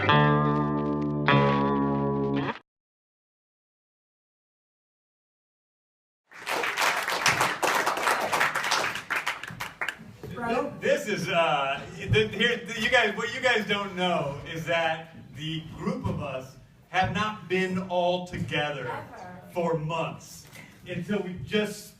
This is what you guys don't know is that the group of us have not been all together for months until we just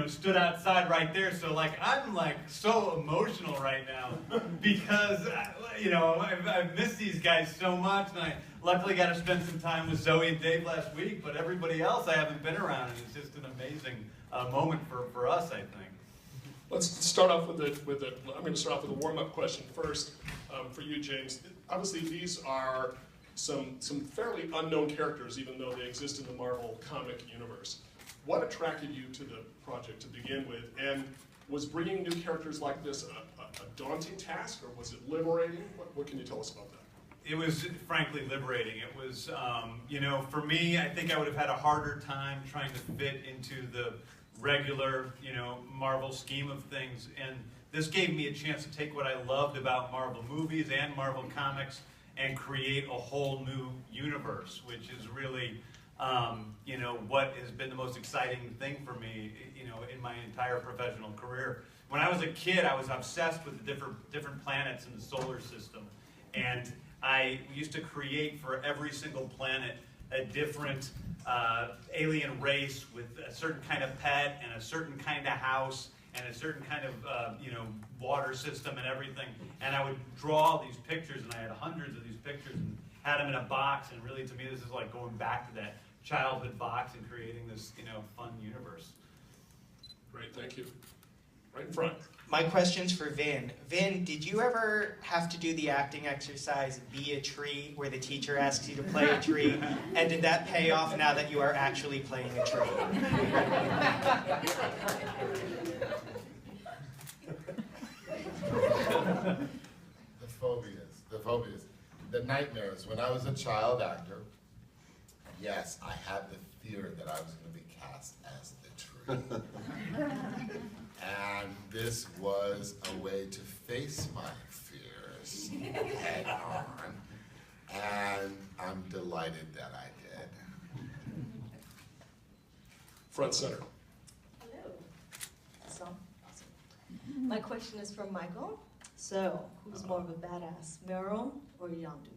stood outside right there. So I'm so emotional right now because I've missed these guys so much, and I luckily got to spend some time with Zoe and Dave last week. But everybody else I haven't been around, and it's just an amazing moment for us, I think. Let's start off with I'm going to start off with a warm-up question first for you, James. Obviously, these are some fairly unknown characters, even though they exist in the Marvel comic universe. What attracted you to the project to begin with, and was bringing new characters like this a daunting task, or was it liberating? What can you tell us about that? It was frankly liberating. It was, for me, I think I would have had a harder time trying to fit into the regular, Marvel scheme of things. And this gave me a chance to take what I loved about Marvel movies and Marvel comics and create a whole new universe, which is really, what has been the most exciting thing for me, in my entire professional career. When I was a kid, I was obsessed with the different planets in the solar system. And I used to create for every single planet a different alien race with a certain kind of pet and a certain kind of house and a certain kind of water system and everything. And I would draw these pictures, and I had hundreds of these pictures and had them in a box. And really, to me, this is like going back to that childhood box and creating this fun universe. Great, thank you. Right in front. My question's for Vin. Vin, did you ever have to do the acting exercise, be a tree, where the teacher asks you to play a tree? And did that pay off now that you are actually playing a tree? The phobias, the nightmares. When I was a child actor, yes, I had the fear that I was going to be cast as the tree. And this was a way to face my fears head on, and I'm delighted that I did. Front center. Hello. Awesome. My question is from Michael. So, who's more of a badass, Meryl or Yondu?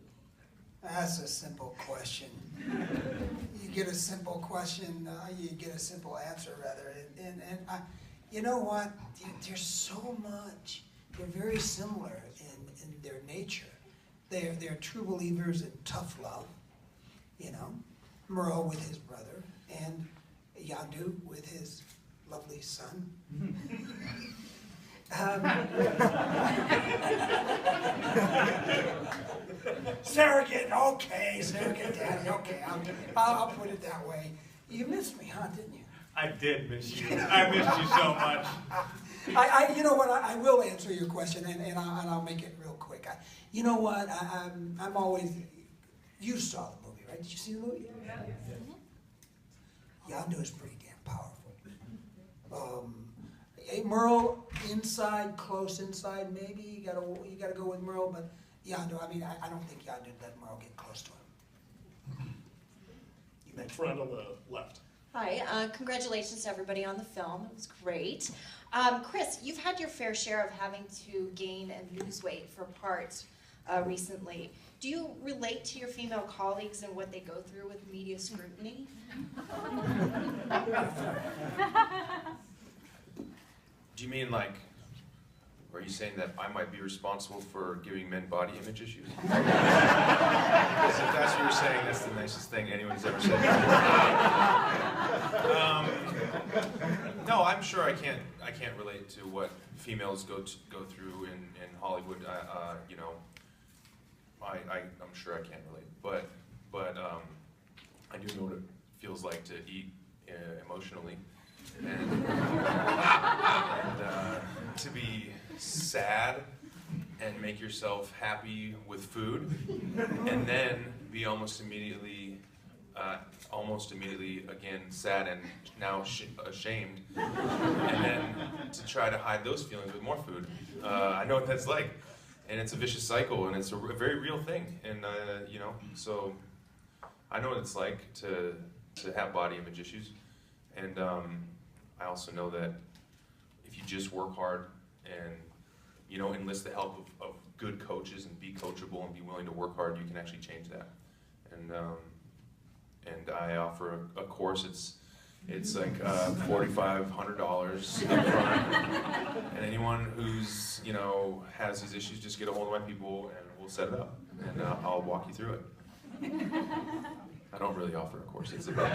That's a simple question. You get a simple question, you get a simple answer, rather. And you know what? There's so much. They're very similar in their nature. They're true believers in tough love, Merle with his brother, and Yondu with his lovely son. Surrogate, okay, surrogate daddy, okay, I'll put it that way. You missed me, huh, didn't you? I did miss you. I missed you so much. You know what? I will answer your question, and I'll make it real quick. You know what? I'm always. You saw the movie, right? Did you see the movie? Yeah. Yondu is pretty damn powerful. Merle inside, close inside, maybe you gotta go with Merle, but Yondu. I mean, I don't think Yondu let Merle get close to him. In front on the left. Hi, congratulations to everybody on the film. It was great. Chris, you've had your fair share of having to gain and lose weight for parts recently. Do you relate to your female colleagues and what they go through with media scrutiny? Do you mean are you saying that I might be responsible for giving men body image issues? Because if that's what you're saying, that's the nicest thing anyone's ever said. No, I'm sure I can't relate to what females go through in Hollywood. I'm sure I can't relate, but I do know what it feels like to eat emotionally, and to be sad and make yourself happy with food, and then be almost immediately again sad and now ashamed, and then to try to hide those feelings with more food. I know what that's like. and it's a vicious cycle, and it's a very real thing. And you know, so I know what it's like to have body image issues, and I also know that if you just work hard and you know enlist the help of good coaches and be coachable and be willing to work hard, you can actually change that. And I offer a course. It's like $4,500 up front, and anyone who's you know has these issues, just get a hold of my people and we'll set it up, and I'll walk you through it. I don't really offer a course. It's about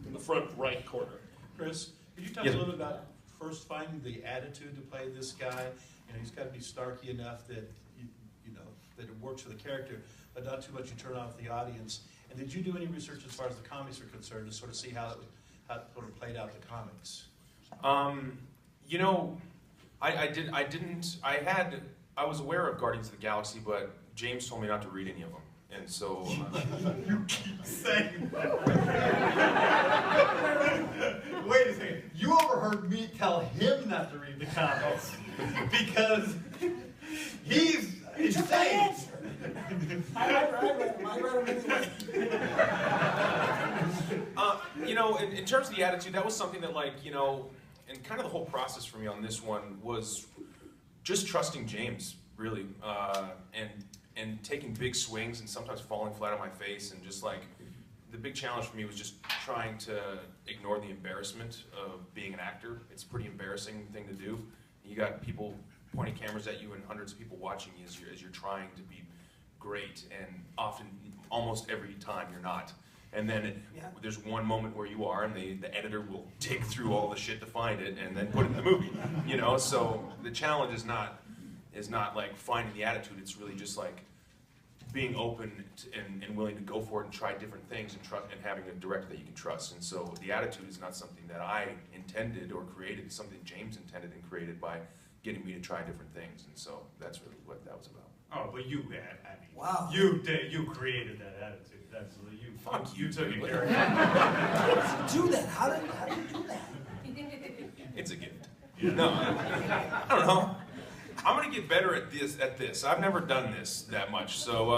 In the front right corner. Chris, could you talk Yes. a little bit about first finding the attitude to play this guy? You know, he's got to be snarky enough that you know that it works for the character, but not too much you turn off the audience. And did you do any research as far as the comics are concerned to sort of see how it sort of played out the comics? You know, I was aware of Guardians of the Galaxy, but James told me not to read any of them, and so. You keep saying that. Wait a second. You overheard me tell him not to read the comics because he's You took my insane. answer. I read them anyway. You know, in terms of the attitude, that was something that, like, you know, and kind of the whole process for me on this one was just trusting James, really, and taking big swings and sometimes falling flat on my face, and just like the big challenge for me was just trying to ignore the embarrassment of being an actor. It's a pretty embarrassing thing to do. You got people pointing cameras at you and hundreds of people watching you as you're trying to be great, and often, almost every time, you're not. And then there's one moment where you are, and the editor will dig through all the shit to find it, and then put it in the movie. You know, so the challenge is not like finding the attitude. It's really just like being open and willing to go for it and try different things, and having a director that you can trust. And so the attitude is not something that I intended or created. It's something James intended and created by getting me to try different things. And so that's really what that was about. Oh, but you had. I mean, Wow. You created that attitude. That's you. Fuck You took it, you. Gary. How did you do that? How did you do that? It's a gift. No, I don't know. I'm gonna get better at this. I've never done this that much. So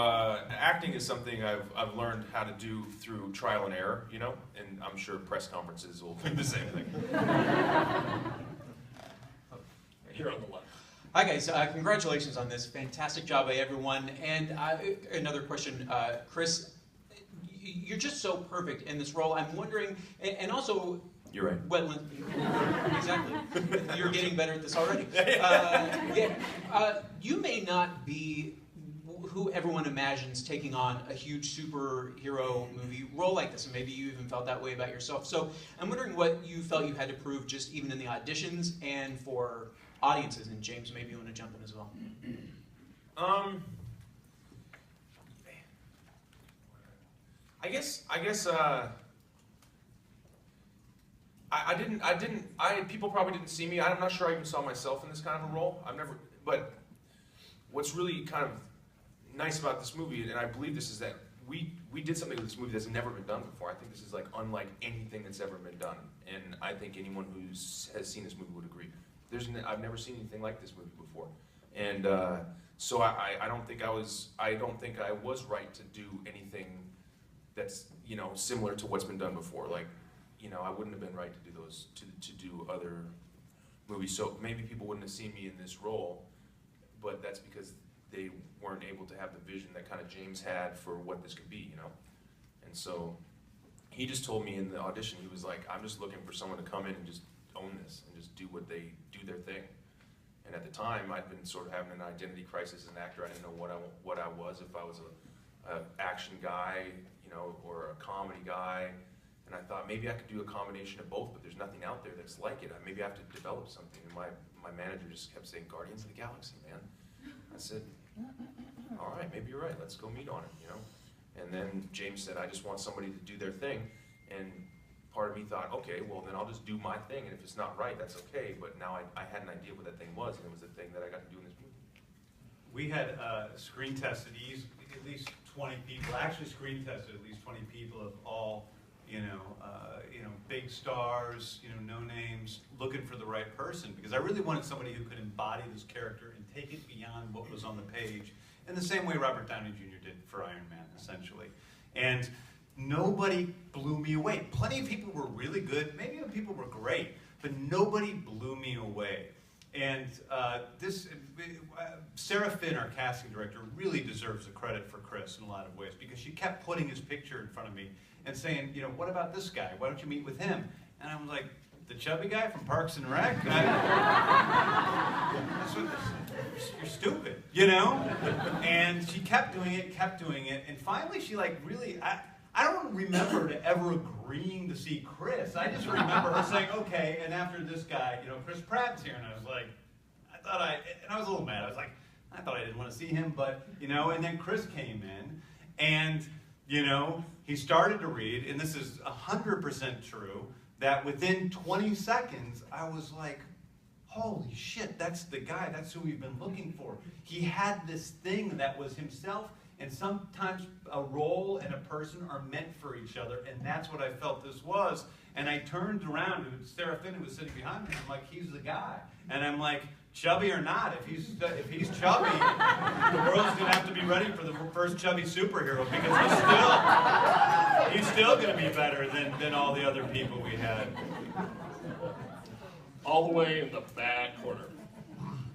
acting is something I've learned how to do through trial and error, you know, and I'm sure press conferences will do the same thing. Here on the left. Hi guys, congratulations on this. Fantastic job by everyone. And another question, Chris, you're just so perfect in this role. I'm wondering, and also, You're right. well, exactly. You're getting better at this already. You may not be who everyone imagines taking on a huge superhero movie role like this, and maybe you even felt that way about yourself. So I'm wondering what you felt you had to prove just even in the auditions and for audiences. And James, maybe you want to jump in as well. I guess people probably didn't see me. I'm not sure I even saw myself in this kind of a role. But what's really kind of nice about this movie, and I believe this, is that we did something with this movie that's never been done before. I think this is like unlike anything that's ever been done, and I think anyone who has seen this movie would agree. I've never seen anything like this movie before, and so I don't think I was right to do anything that's, you know, similar to what's been done before. Like, you know, I wouldn't have been right to do those to do other movies. So maybe people wouldn't have seen me in this role, but that's because they weren't able to have the vision that kind of James had for what this could be, you know. And so he just told me in the audition, he was like, I'm just looking for someone to come in and just own this and just do their thing. And at the time, I'd been sort of having an identity crisis as an actor. I didn't know what I was, if I was a action guy, you know, or a comedy guy. And I thought maybe I could do a combination of both, but there's nothing out there that's like it. Maybe I have to develop something. And my manager just kept saying, Guardians of the Galaxy, man. I said, all right, maybe you're right. Let's go meet on it, you know. And then James said, I just want somebody to do their thing. And part of me thought, okay, well then I'll just do my thing, and if it's not right, that's okay. But now I had an idea what that thing was, and it was the thing that I got to do in this movie. We had screen tested at least 20 people, actually screen tested at least 20 people of all big stars, no names, looking for the right person, because I really wanted somebody who could embody this character and take it beyond what was on the page, in the same way Robert Downey Jr. did for Iron Man, essentially. And nobody blew me away. Plenty of people were really good, maybe other people were great, but nobody blew me away. And Sarah Finn, our casting director, really deserves the credit for Chris in a lot of ways, because she kept putting his picture in front of me and saying, what about this guy? Why don't you meet with him? And I was like, the chubby guy from Parks and Rec? You're stupid, And she kept doing it, and finally she really, I don't remember her ever agreeing to see Chris. I just remember her saying, okay, and after this guy, Chris Pratt's here, and I was like, and I was a little mad. I was like, I thought I didn't want to see him, but, and then Chris came in, and, he started to read, and this is 100% true, that within 20 seconds, I was like, holy shit, that's the guy, that's who we've been looking for. He had this thing that was himself, and sometimes a role and a person are meant for each other, and that's what I felt this was. And I turned around, and Sarah Finn, who was sitting behind me, I'm like, he's the guy. And I'm like, chubby or not, if he's chubby, the world's gonna have to be ready for the first chubby superhero, because he's still gonna be better than all the other people we had. All the way in the back corner.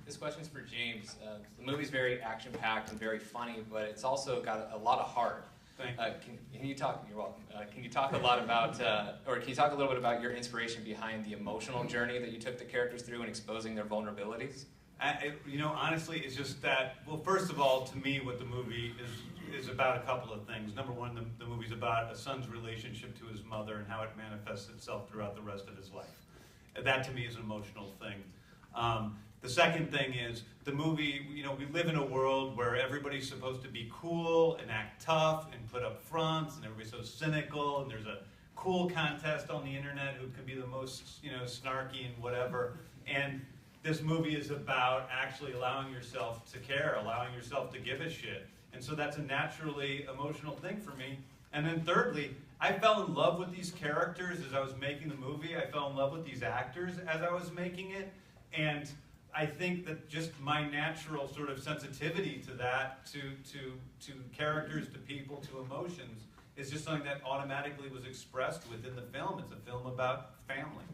This question's for James. The movie's very action-packed and very funny, but it's also got a lot of heart. Thank you. Can you talk? You're welcome. Can you talk a lot about, or can you talk a little bit about your inspiration behind the emotional journey that you took the characters through in exposing their vulnerabilities? Honestly, it's just that. Well, first of all, to me, what the movie is about a couple of things. Number one, the movie's about a son's relationship to his mother and how it manifests itself throughout the rest of his life. That to me is an emotional thing. The second thing is the movie, we live in a world where everybody's supposed to be cool and act tough and put up fronts, and everybody's so cynical, and there's a cool contest on the internet who can be the most, snarky and whatever. And this movie is about actually allowing yourself to care, allowing yourself to give a shit. And so that's a naturally emotional thing for me. And then thirdly, I fell in love with these characters as I was making the movie. I fell in love with these actors as I was making it. And I think that just my natural sort of sensitivity to that, to characters, to people, to emotions, is just something that automatically was expressed within the film. It's a film about family.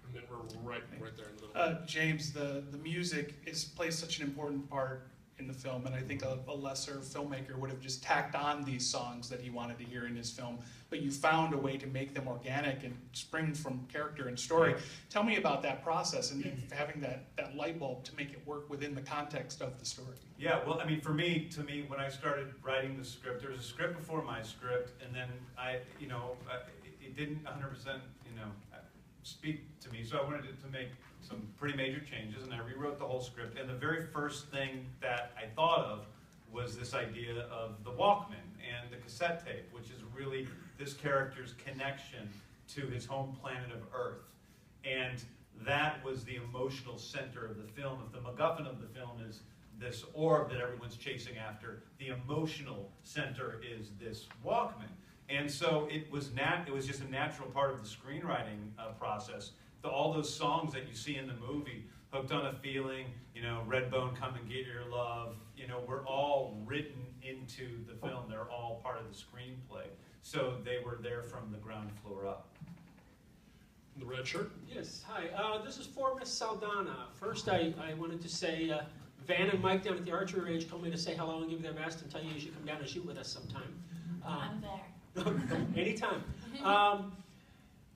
And then we're right there in the middle. James, the music plays such an important part in the film, and I think a lesser filmmaker would have just tacked on these songs that he wanted to hear in his film, but you found a way to make them organic and spring from character and story. Tell me about that process and having that light bulb to make it work within the context of the story. Yeah, well, I mean, to me, when I started writing the script, there was a script before my script, and then it didn't 100%, speak to me, so I wanted to make some pretty major changes, and I rewrote the whole script. And the very first thing that I thought of was this idea of the Walkman and the cassette tape, which is really this character's connection to his home planet of Earth. And that was the emotional center of the film. If the MacGuffin of the film is this orb that everyone's chasing after, the emotional center is this Walkman. And so it was just a natural part of the screenwriting process. All those songs that you see in the movie, Hooked on a Feeling, Redbone, Come and Get Your Love, were all written into the film. They're all part of the screenplay. So they were there from the ground floor up. The red shirt? Yes, hi. This is for Miss Saldana. First, I wanted to say, Van and Mike down at the archery range told me to say hello and give you their best and tell you should come down and shoot with us sometime. I'm there. Anytime.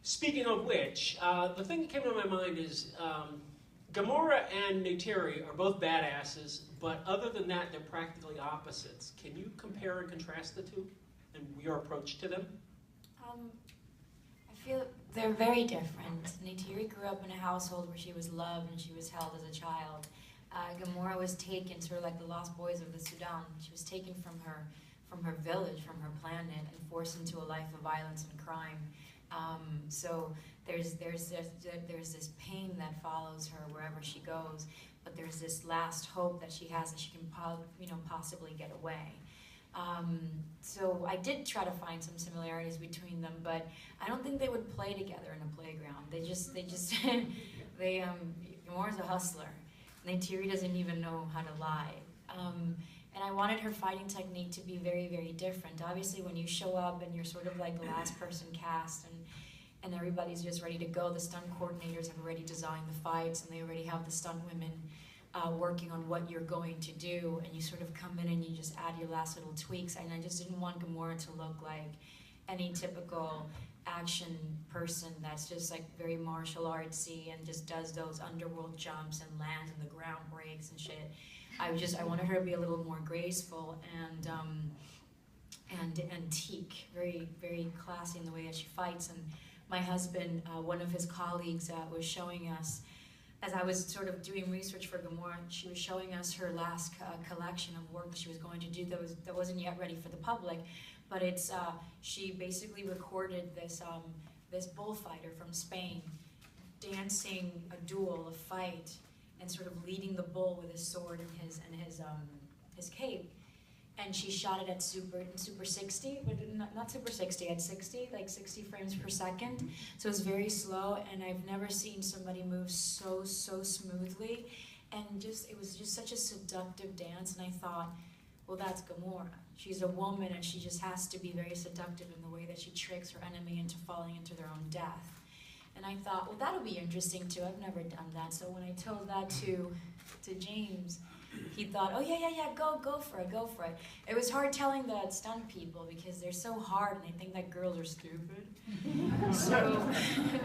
Speaking of which, the thing that came to my mind is Gamora and Neytiri are both badasses, but other than that, they're practically opposites. Can you compare and contrast the two and your approach to them? I feel they're very different. Neytiri grew up in a household where she was loved and she was held as a child. Gamora was taken, sort of like the Lost Boys of the Sudan. She was taken from her village, from her planet, and forced into a life of violence and crime. So there's this pain that follows her wherever she goes, but there's this last hope that she has that she can possibly get away. So I did try to find some similarities between them, but I don't think they would play together in a playground. Gamora's a hustler. Neytiri doesn't even know how to lie. And I wanted her fighting technique to be very, very different. Obviously, when you show up and you're sort of like the last person cast and everybody's just ready to go, the stunt coordinators have already designed the fights and they already have the stunt women working on what you're going to do, and you sort of come in and you just add your last little tweaks. And I just didn't want Gamora to look like any typical action person that's just like very martial artsy and just does those underworld jumps and lands and the ground breaks and shit. I wanted her to be a little more graceful and antique, very, very classy in the way that she fights. And my husband, one of his colleagues was showing us, as I was sort of doing research for Gamora, she was showing us her last collection of work that she was going to do that wasn't yet ready for the public, but it's she basically recorded this this bullfighter from Spain dancing a duel, a fight, and sort of leading the bull with his sword and his cape. And she shot it at super 60, but not super 60, at 60, like 60 frames per second. So it was very slow, and I've never seen somebody move so smoothly. And it was just such a seductive dance, and I thought, well, that's Gamora. She's a woman, and she just has to be very seductive in the way that she tricks her enemy into falling into their own death. And I thought, well, that'll be interesting too. I've never done that. So when I told that to James, he thought, oh yeah, go for it. It was hard telling the stunt people because they're so hard and they think that girls are stupid. So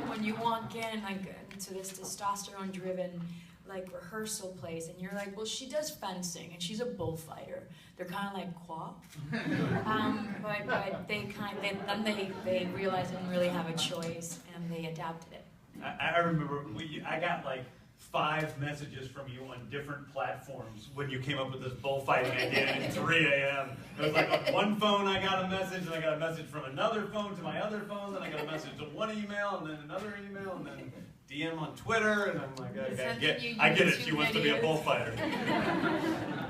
when you walk in like to this testosterone-driven like rehearsal place and you're like, well, she does fencing and she's a bullfighter. They're kind of like, quoi? But they realized they didn't really have a choice and they adapted it. I remember I got like 5 messages from you on different platforms when you came up with this bullfighting idea at 3 a.m. It was like on one phone I got a message, and I got a message from another phone to my other phone, then I got a message to one email, and then another email, and then DM on Twitter, and I'm like, I get it, she wants to be a bullfighter.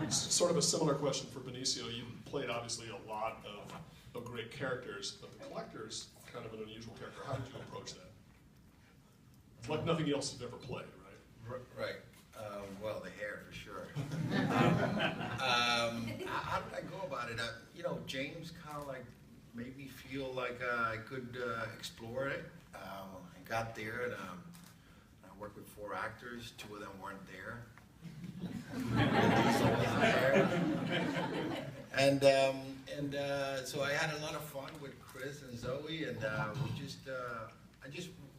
Sort of a similar question for Benicio. You played obviously a lot of great characters, but the Collector's kind of an unusual character. How did you approach that? It's like nothing else you've ever played, right? Right. Well, the hair for sure. How did I go about it? James kind of like made me feel like I could explore it. I got there and I worked with 4 actors. 2 of them weren't there. And so I had a lot of fun with Chris and Zoe, and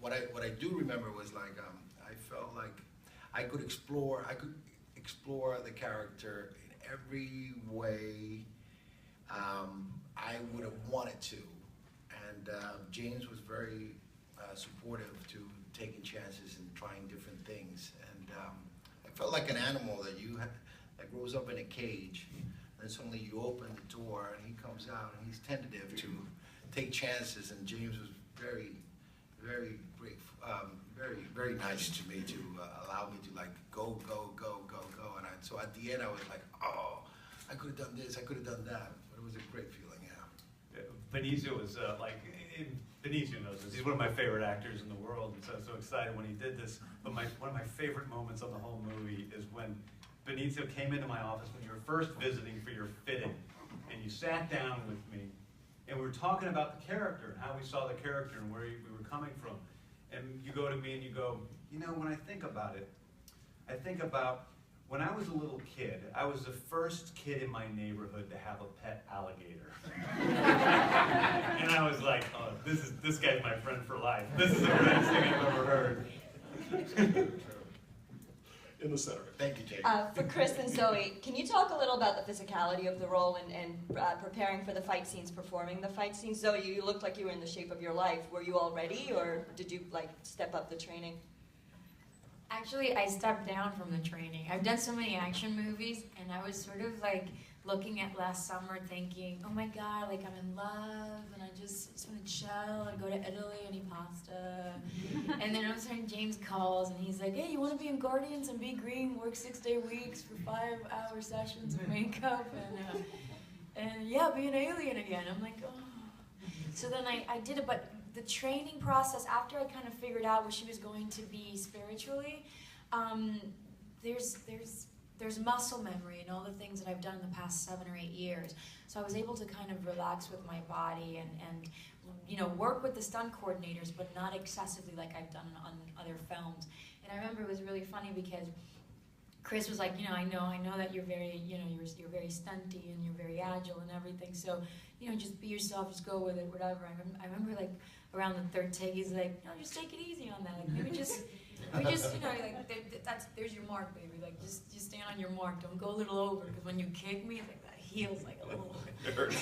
what I do remember was like I felt like I could explore the character in every way I would have wanted to, and James was very supportive to taking chances and trying different things, and I felt like an animal that grows up in a cage, and suddenly you open the door and he comes out and he's tentative to take chances, and James was very, very grateful, very nice to me to allow me to like go, and so at the end I was like, oh, I could have done this, I could have done that, but it was a great feeling, yeah. Benicio was Benicio knows this. He's one of my favorite actors in the world, and so I was so excited when he did this. But one of my favorite moments on the whole movie is when Benicio came into my office when you were first visiting for your fitting, and you sat down with me, and we were talking about the character and how we saw the character and where we were coming from. And you go to me and you go, when I think about it, I think about when I was a little kid, I was the first kid in my neighborhood to have a pet alligator. And I was like, oh, this guy's my friend for life. This is the greatest thing I've ever heard. In the center. Thank you, Jay. For Chris and Zoe, can you talk a little about the physicality of the role and preparing for the fight scenes, performing the fight scenes? Zoe, you looked like you were in the shape of your life. Were you all ready, or did you step up the training? Actually, I stepped down from the training. I've done so many action movies, and I was sort of looking at last summer thinking, oh my God, I'm in love, and I just want to chill and go to Italy and eat pasta. And then all of a sudden James calls, and he's like, hey, you want to be in Guardians and be green, work 6-day weeks for 5-hour sessions of makeup? And yeah, be an alien again. I'm like, oh. So then I did it, but the training process, after I kind of figured out what she was going to be spiritually, there's muscle memory and all the things that I've done in the past 7 or 8 years. So I was able to kind of relax with my body and you know, work with the stunt coordinators, but not excessively like I've done on other films. And I remember it was really funny because Chris was like, you know, I know that you're very, you know, you're very stunty and you're very agile and everything. So, you know, just be yourself, just go with it, whatever. I remember like around the 3rd take, he's like, no, just take it easy on that. Like maybe just, you know, like there's your mark, baby. Like just stand on your mark. Don't go a little over, because when you kick me, it's like that heels like a little. It hurts.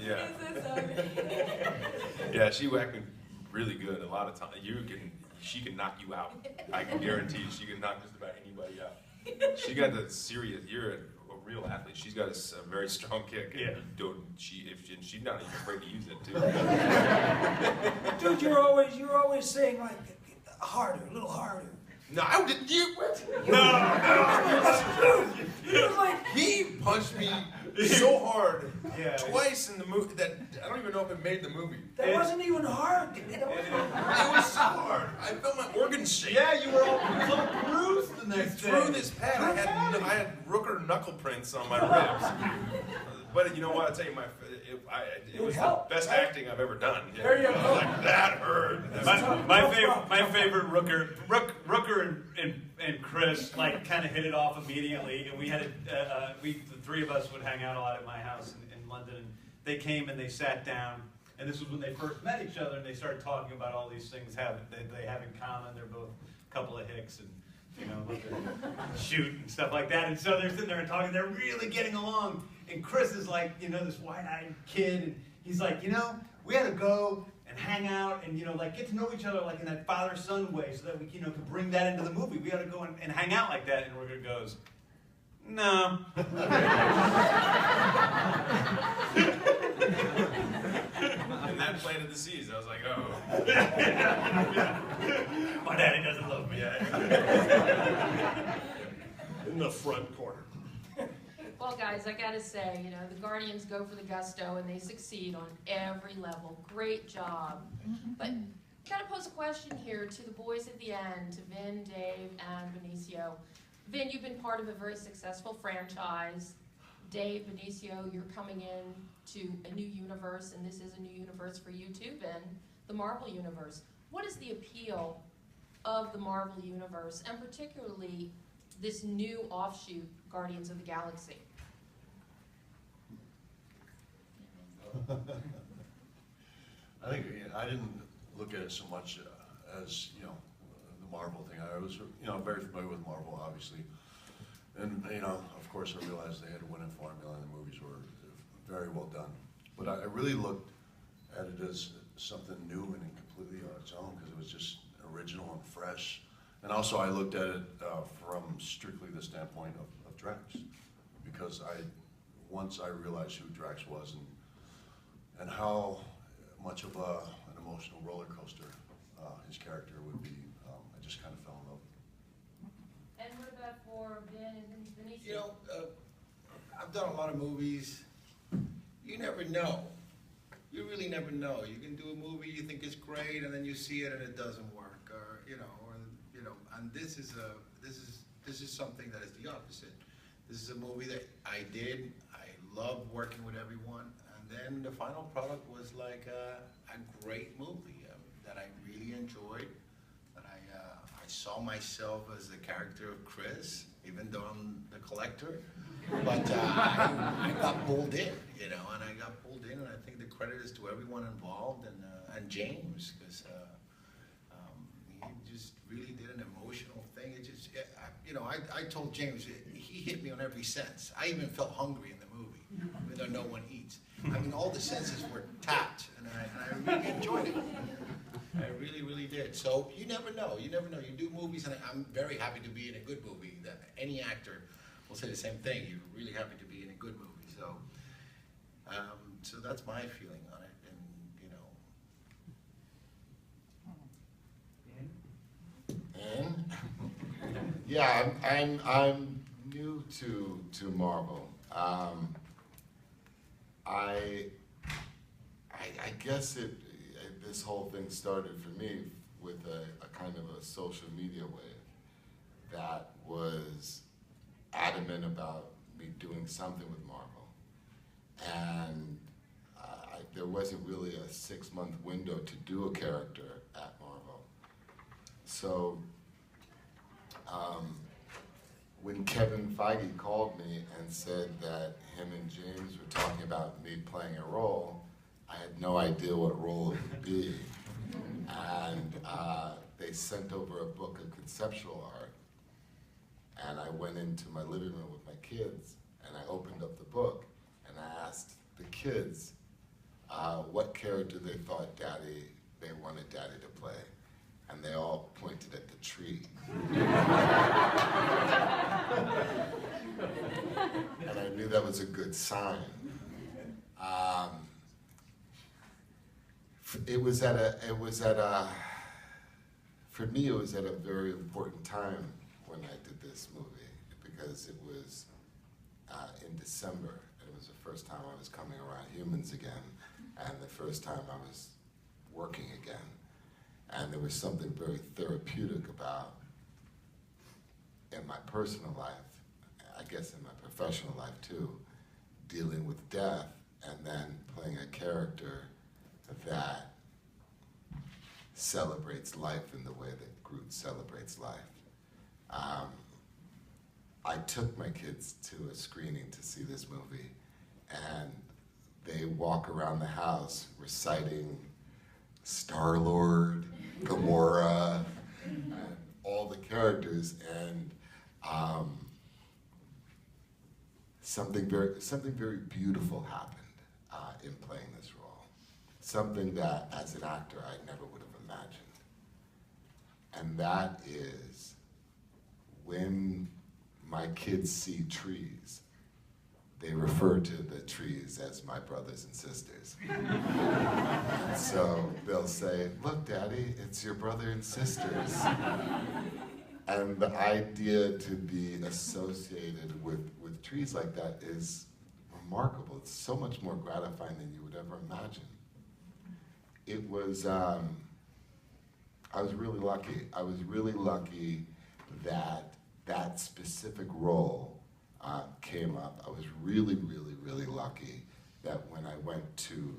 Yeah. Yeah, she whacked me really good. A lot of times, she can knock you out. I can guarantee she can knock just about anybody out. She got the serious. You're a real athlete. She's got a very strong kick. Yeah. She's not even afraid to use it too. Dude, you're always saying like harder, a little harder. No, I didn't. You what? No. It was like he punched me so hard Yeah. twice in the movie that I don't even know if it made the movie. that wasn't even hard. It was so hard. I felt my organs shake. Yeah, you were all bruised the You next threw day. this pad. I had Rooker knuckle prints on my ribs. But you know what? I tell you, it was the best acting I've ever done. Yeah. There you go. Like that hurt. My favorite Rooker and Chris like kind of hit it off immediately, and we had the 3 of us would hang out a lot at my house in London. And they came and they sat down, and this was when they first met each other, and they started talking about all these things they have in common. They're both a couple of hicks, and you know, like to shoot and stuff like that. And so they're sitting there and talking. They're really getting along. And Chris is like, you know, this wide-eyed kid, and he's like, you know, we had to go and hang out and, you know, like get to know each other like in that father-son way so that we, you know, could bring that into the movie. We got to go and hang out like that. And Rooker goes, no. And that planted the seeds. I was like, oh. My daddy doesn't love me. In the front corner. Well, guys, I gotta say, you know, the Guardians go for the gusto and they succeed on every level. Great job. But gotta pose a question here to the boys at the end, to Vin, Dave, and Benicio. Vin, you've been part of a very successful franchise. Dave, Benicio, you're coming in to a new universe, and this is a new universe for you too, Vin, the Marvel Universe. What is the appeal of the Marvel Universe, and particularly this new offshoot, Guardians of the Galaxy? I think I didn't look at it so much as, you know, the Marvel thing. I was, you know, very familiar with Marvel, obviously. And, you know, of course I realized they had a winning formula and the movies were very well done. But I really looked at it as something new and completely on its own, because it was just original and fresh. And also I looked at it from strictly the standpoint of Drax, because once I realized who Drax was and how much of an emotional roller coaster his character would be, I just kind of fell in love. And what about for Vin and Benicio? You know, I've done a lot of movies. You never know. You really never know. You can do a movie, you think it's great, and then you see it and it doesn't work, and this is something that is the opposite. This is a movie that I did. I loved working with everyone, and then the final product was like a great movie that I really enjoyed. That I saw myself as the character of Chris, even though I'm the collector. But I got pulled in, you know, and I got pulled in, and I think the credit is to everyone involved and James, because he just really did an emotional thing. It just, you know, I told James, he hit me on every sense. I even felt hungry in the movie, even though no one eats. I mean, all the senses were tapped, and I really enjoyed it. I really, really did. So you never know. You never know. You do movies, and I'm very happy to be in a good movie. That any actor will say the same thing. You're really happy to be in a good movie. So, so that's my feeling on it. And Yeah, I'm new to Marvel. I guess this whole thing started for me with a kind of a social media wave that was adamant about me doing something with Marvel. And there wasn't really a 6-month window to do a character at Marvel. So when Kevin Feige called me and said that him and James were talking about me playing a role, I had no idea what role it would be. And they sent over a book of conceptual art. And I went into my living room with my kids, and I opened up the book, and I asked the kids what character they thought they wanted Daddy to play. And they all pointed at the tree. And I knew that was a good sign. For me, it was at a very important time when I did this movie, because it was in December, and it was the first time I was coming around humans again, and the first time I was working again. And there was something very therapeutic about, in my personal life, I guess in my professional life too, dealing with death and then playing a character that celebrates life in the way that Groot celebrates life. I took my kids to a screening to see this movie, and they walk around the house reciting Star-Lord, Gamora, and all the characters, and something very beautiful happened in playing this role. Something that, as an actor, I never would have imagined. And that is when my kids see trees, they refer to the trees as my brothers and sisters. So they'll say, "Look, Daddy, it's your brother and sisters." And the idea to be associated with trees like that is remarkable. It's so much more gratifying than you would ever imagine. It was, I was really lucky. I was really lucky that that specific role came up. I was really, really, really lucky that when I went to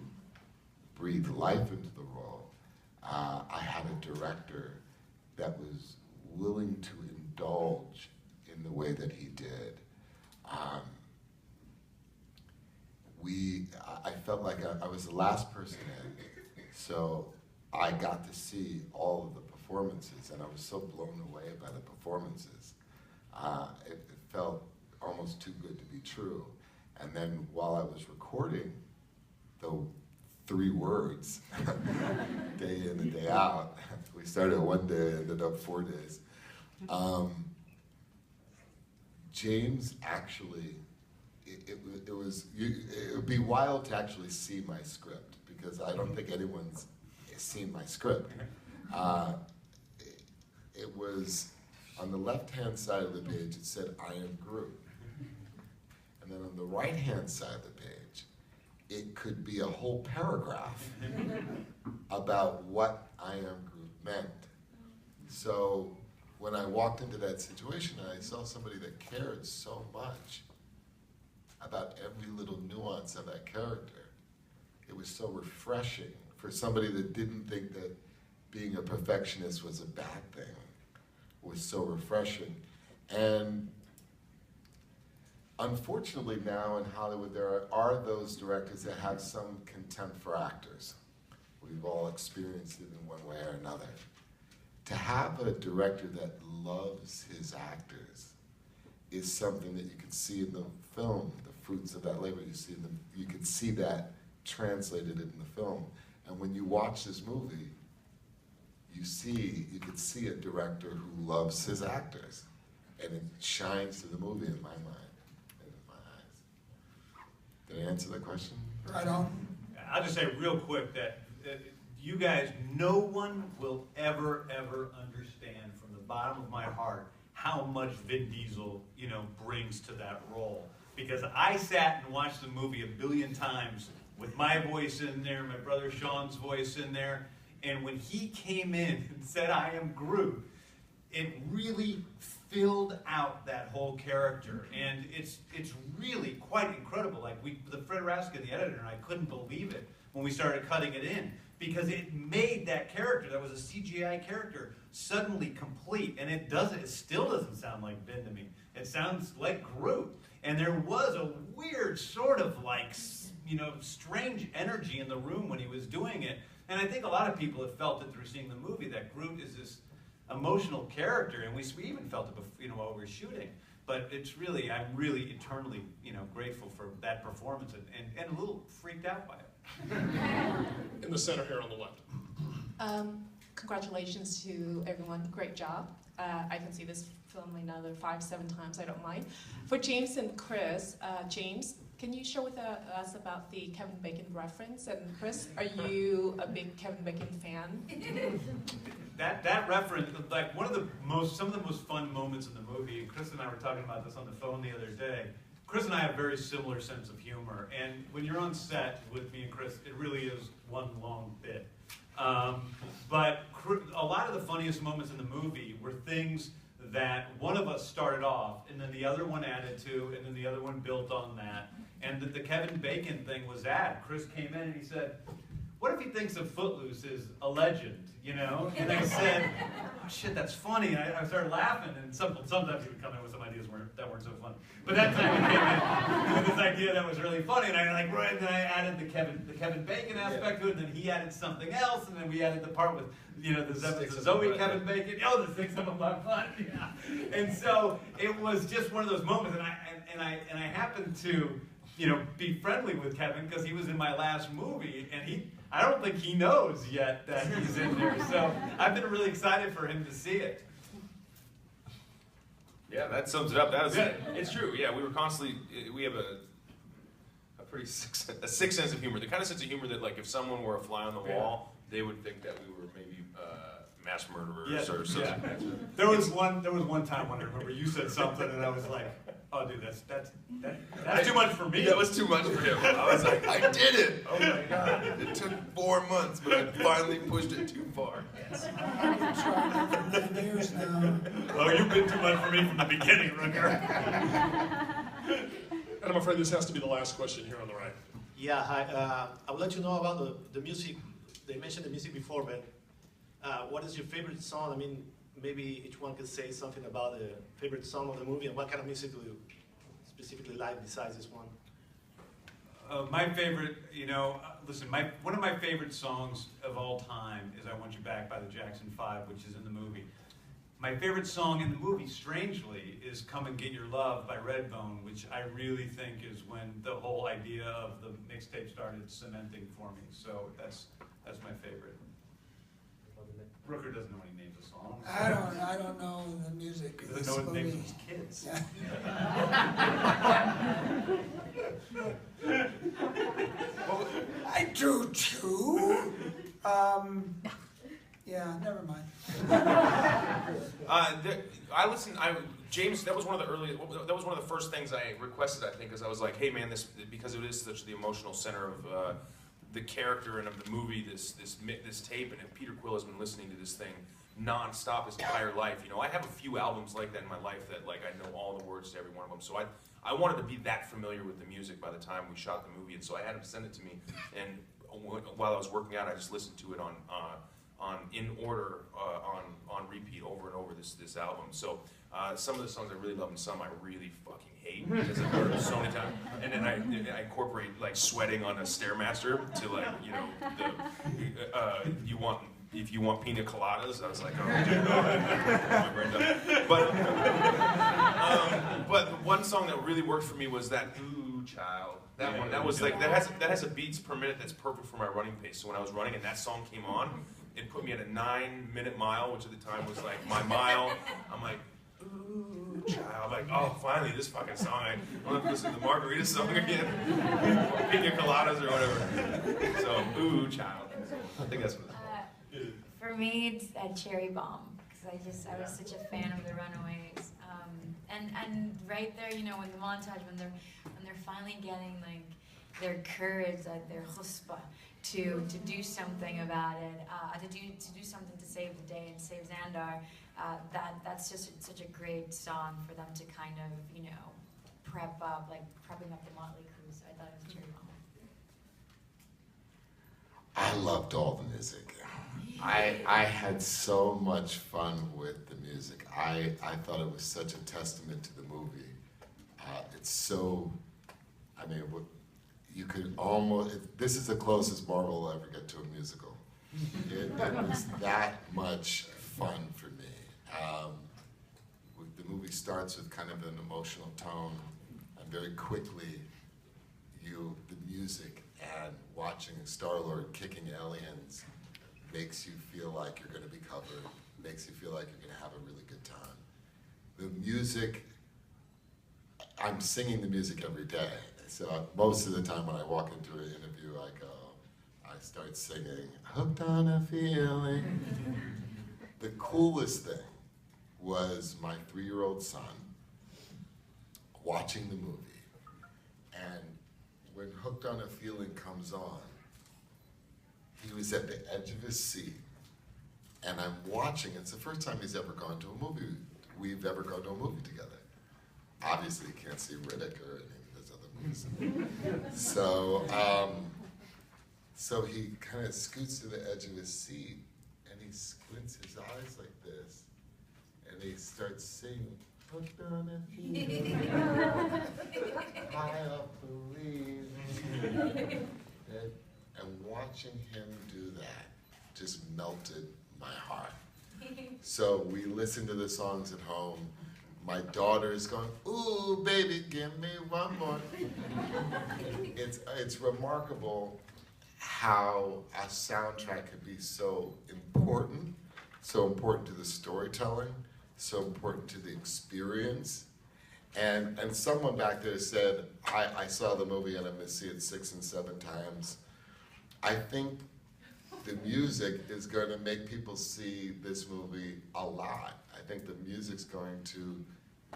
breathe life into the role, I had a director that was willing to indulge in the way that he did. I felt like I was the last person in, so I got to see all of the performances, and I was so blown away by the performances. It felt almost too good to be true. And then while I was recording the 3 words, day in and day out, we started one day, ended up 4 days. James actually, it would be wild to actually see my script, because I don't think anyone's seen my script. It was, on the left-hand side of the page, it said, "I am Groot." And then on the right-hand side of the page, it could be a whole paragraph about what "I am Groot" meant. So when I walked into that situation and I saw somebody that cared so much about every little nuance of that character, it was so refreshing for somebody that didn't think that being a perfectionist was a bad thing. It was so refreshing. And unfortunately now in Hollywood, there are those directors that have some contempt for actors. We've all experienced it in one way or another. To have a director that loves his actors is something that you can see in the film, the fruits of that labor. You can see that translated in the film. And when you watch this movie, you can see a director who loves his actors. And it shines through the movie in my mind and in my eyes. Did I answer the question? Right on. I'll just say real quick that you guys, no one will ever understand from the bottom of my heart how much Vin Diesel, brings to that role. because I sat and watched the movie a billion times with my voice in there, my brother Sean's voice in there, and when he came in and said, "I am Groot," it really filled out that whole character, and it's really quite incredible. Like the Fred Raskin, the editor, and I couldn't believe it when we started cutting it in, because it made that character that was a CGI character suddenly complete, and it still doesn't sound like Ben to me. It sounds like Groot, and there was a weird sort of like, you know, strange energy in the room when he was doing it, and I think a lot of people have felt it through seeing the movie, that Groot is this emotional character, and we even felt it before, you know, while we were shooting. But it's really, I'm really eternally, you know, grateful for that performance, and a little freaked out by it. In the center here on the left. Congratulations to everyone. Great job. I can see this film another 5-7 times. I don't mind. For James and Chris, James, can you share with us about the Kevin Bacon reference? And Chris, are you a big Kevin Bacon fan? That reference, like some of the most fun moments in the movie, and Chris and I were talking about this on the phone the other day. Chris and I have a very similar sense of humor, and when you're on set with me and Chris, it really is one long bit. But a lot of the funniest moments in the movie were things that one of us started off, and then the other one added to, and then the other one built on that. And the Kevin Bacon thing was that. Chris came in and he said, "What if he thinks of Footloose is a legend, you know?" And I said, "Oh shit, that's funny." And I started laughing, and sometimes he would come in with some ideas that weren't so funny. But that time he came in with this idea that was really funny, and and then I added the Kevin Bacon aspect to it, and then he added something else, and then we added the part with, you know, the Zoe Kevin Bacon. Oh, the 6 of them by fun, yeah. And so it was just one of those moments, and I happened to, you know, be friendly with Kevin because he was in my last movie, and I don't think he knows yet that he's in there. So I've been really excited for him to see it. Yeah, that sums it up. It's true. Yeah, we were constantly, we have a pretty sick sense of humor. The kind of sense of humor that, like, if someone were a fly on the wall, they would think that we were maybe mass murderers or something. Yeah. There was one time when I remember you said something, and I was like, "Oh, dude, that's too much for me." That was too much for him. I was like, "I did it! Oh my god! It took 4 months, but I finally pushed it too far." Yes. I've been trying for 9 years now. Oh, you've been too much for me from the beginning, Rooker. And I'm afraid this has to be the last question here on the right. Yeah, hi. I would like to know about the music. They mentioned the music before, but what is your favorite song? I mean, maybe each one could say something about the favorite song of the movie, and what kind of music do you specifically like besides this one? My favorite, you know, listen, one of my favorite songs of all time is "I Want You Back" by the Jackson 5, which is in the movie. My favorite song in the movie, strangely, is "Come and Get Your Love" by Redbone, which I really think is when the whole idea of the mixtape started cementing for me. So that's my favorite. Rooker doesn't know any names of songs. I don't know the music. He doesn't know the names of his kids. I do too. Yeah, never mind. James, that was one of the first things I requested, I think, because I was like, "Hey man, because it is such the emotional center of the character and of the movie, this tape, and if Peter Quill has been listening to this thing non-stop his entire life, you know, I have a few albums like that in my life that, like, I know all the words to every one of them, so I wanted to be that familiar with the music by the time we shot the movie, and so I had him send it to me, and while I was working out, I just listened to it in order, on repeat over and over this album. So some of the songs I really love and some I really fucking hate because I've heard them so many times. And then I incorporate like sweating on a Stairmaster to, like, you know, if you want pina coladas. I was like, oh, dude, my brain done. But the one song that really worked for me was that "Ooh Child." That one, that was like, that has a beats per minute that's perfect for my running pace. So when I was running and that song came on, it put me at a 9-minute mile, which at the time was like my mile. I'm like, "Ooh Child." Like, oh, finally this fucking song. I don't have to listen to the Margarita song again. Or Pina Coladas or whatever. So, "Ooh Child." I think that's what it is. For me, it's Cherry Bomb, because I was such a fan of the Runaways. And right there, you know, in the montage when they're finally getting like their courage, like their chutzpah to do something about it, to do something to save the day and save Xandar. That's just such a great song for them to kind of, you know, prepping up the Motley Crue. So I thought it was very well. I loved all the music. I had so much fun with the music. I thought it was such a testament to the movie. It's so, I mean, you could almost, this is the closest Marvel will ever get to a musical. It was that much fun for me. The movie starts with kind of an emotional tone, and very quickly, the music and watching Star-Lord kicking aliens makes you feel like you're going to be covered, makes you feel like you're going to have a really good time. The music, I'm singing the music every day. So most of the time when I walk into an interview, I start singing, Hooked on a Feeling. The coolest thing was my 3-year-old son watching the movie. And when Hooked on a Feeling comes on, he was at the edge of his seat, and I'm watching. It's the first time he's ever gone to a movie. We've ever gone to a movie together. Obviously, he can't see Riddick or any of those other movies. So he kind of scoots to the edge of his seat, and he squints his eyes like this, and he starts singing, Hooked on a Feeling, I believe. And watching him do that just melted my heart. So we listen to the songs at home. My daughter is going, ooh, baby, give me one more. It's remarkable how a soundtrack can be so important to the storytelling, so important to the experience. And someone back there said, I saw the movie and I'm going to see it 6 and 7 times. I think the music is going to make people see this movie a lot. I think the music's going to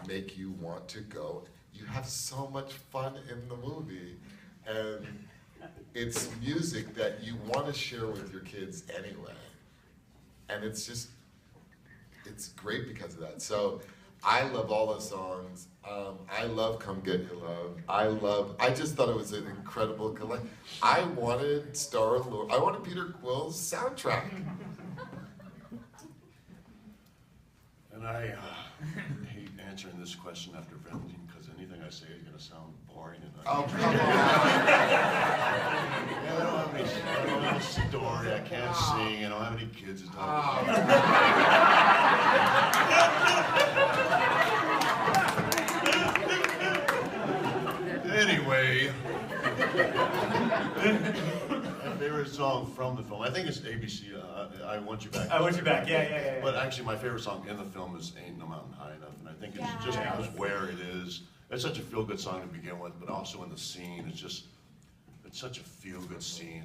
make you want to go. You have so much fun in the movie, and it's music that you want to share with your kids anyway. And it's great because of that. So I love all the songs. I love Come Get Your Love. I just thought it was an incredible collection. I wanted Star-Lord, I wanted Peter Quill's soundtrack. And I hate answering this question after venting, because anything I say is going to sound boring. And oh, come on. I don't have a story, I can't sing, I don't have any kids to talk Anyway, my favorite song from the film, I think it's ABC, I Want You Back. I Want You Back, yeah. But actually my favorite song in the film is Ain't No Mountain High Enough, and I think it's just because where it is. It's such a feel-good song to begin with, but also in the scene, it's such a feel-good scene.